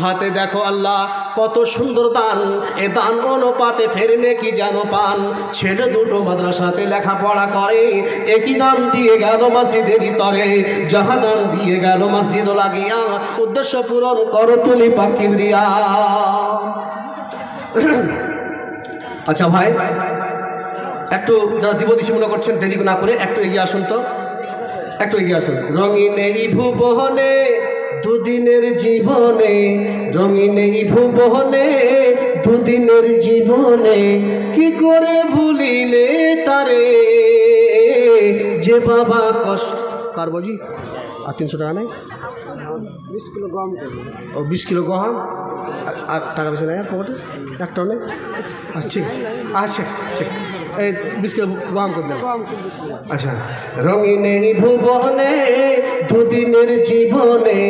হাতে দেখো আল্লাহ কত সুন্দর দান, এ দান অনুপাতে ফেরনে কি যেন পান। ছেলে দুটো মাদ্রাসাতে লেখাপড়া করে, একই দান দিয়ে গেল মসজিদের তরে। যাহা দান দিয়ে গেল মসজিদ লাগিয়া, উদ্দেশ্য পূরণ করো তুমি পাক কিবরিয়া। আচ্ছা ভাই, একটু যারা দিবদিশি মনে করছেন দেরি না করে একটু এগিয়ে আসুন তো, একটু এগিয়ে আসুন। রঙিন এই ভুবনে দুদিনের জীবনে, রঙিন এই ভুবনে দুদিনের জীবনে, কি করে ভুলিলে তারে যে বাবা কষ্ট। কার বাবজি আর 300 টাকা নেই? 20 কিলো গম। ও 20 কিলো গম আর টাকা পয়সা নেই আর পকেটে একটাও নেই? ঠিক আচ্ছা, ঠিক এই 20 কিলো গম করে দেন। আচ্ছা, রঙিন এই ভুবনে দুদিনের জীবনে,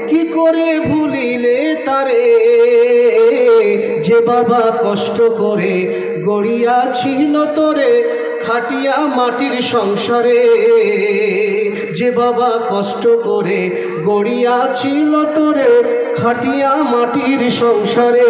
কি করে ভুলিলে তারে যে বাবা কষ্ট করে গড়িয়াছিল তোরে খাটিয়া মাটির সংসারে। যে বাবা কষ্ট করে গড়িয়াছিল তোরে খাটিয়া মাটির সংসারে।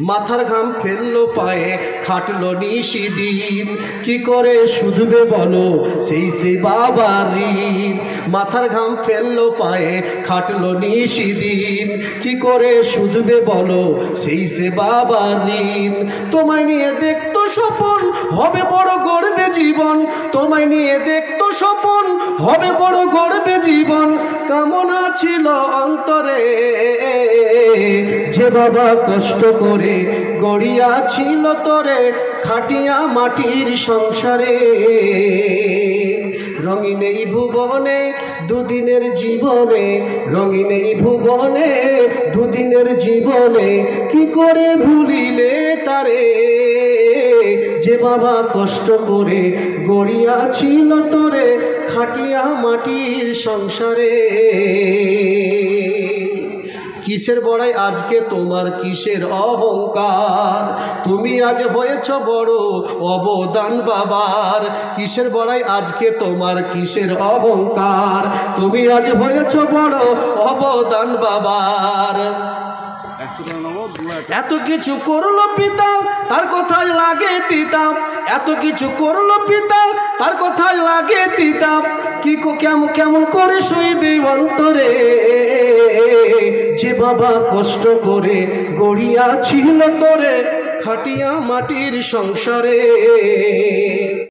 মাথার ঘাম ফেললো পায়ে খাটলো নিশিদিন, কি করে শুধবে বলো সেই বাবার ঋণ। মাথার ঘাম ফেললো পায়ে খাটলো নিশিদিন, কি করে শুধবে বলো সেই বাবার ঋণ। তোমায় নিয়ে দেখতো স্বপন হবে বড় গড়বে জীবন, তোমায় নিয়ে দেখতো স্বপন হবে বড় গড়বে জীবন। কামনা ছিল অন্তরে যে বাবা কষ্ট করে গড়িয়াছিল তোরে খাটিয়া মাটির সংসারে। রঙিন এই ভুবনে দুদিনের জীবনে, রঙিন এই ভুবনে দুদিনের জীবনে, কি করে ভুলিলে তারে যে বাবা কষ্ট করে গড়িয়াছিল তোরে খাটিয়া মাটির সংসারে। কিসের বড়াই আজকে তোমার, কিসের অহংকার, তুমি আজ হয়েছ বড় অবদান বাবার। কিসের বড়াই আজকে তোমার, কিসের অহংকার, তুমি আজ হয়েছ বড় অবদান বাবার। এত কিছু করলো পিতা তার কথায় লাগে তিতা, এত কিছু করলো পিতা তার কথায় লাগে তিতা। কি কেমন করে সইবে অন্তরে যে বাবা কষ্ট করে গড়িয়াছিল তোরে খাটিয়া মাটির সংসারে।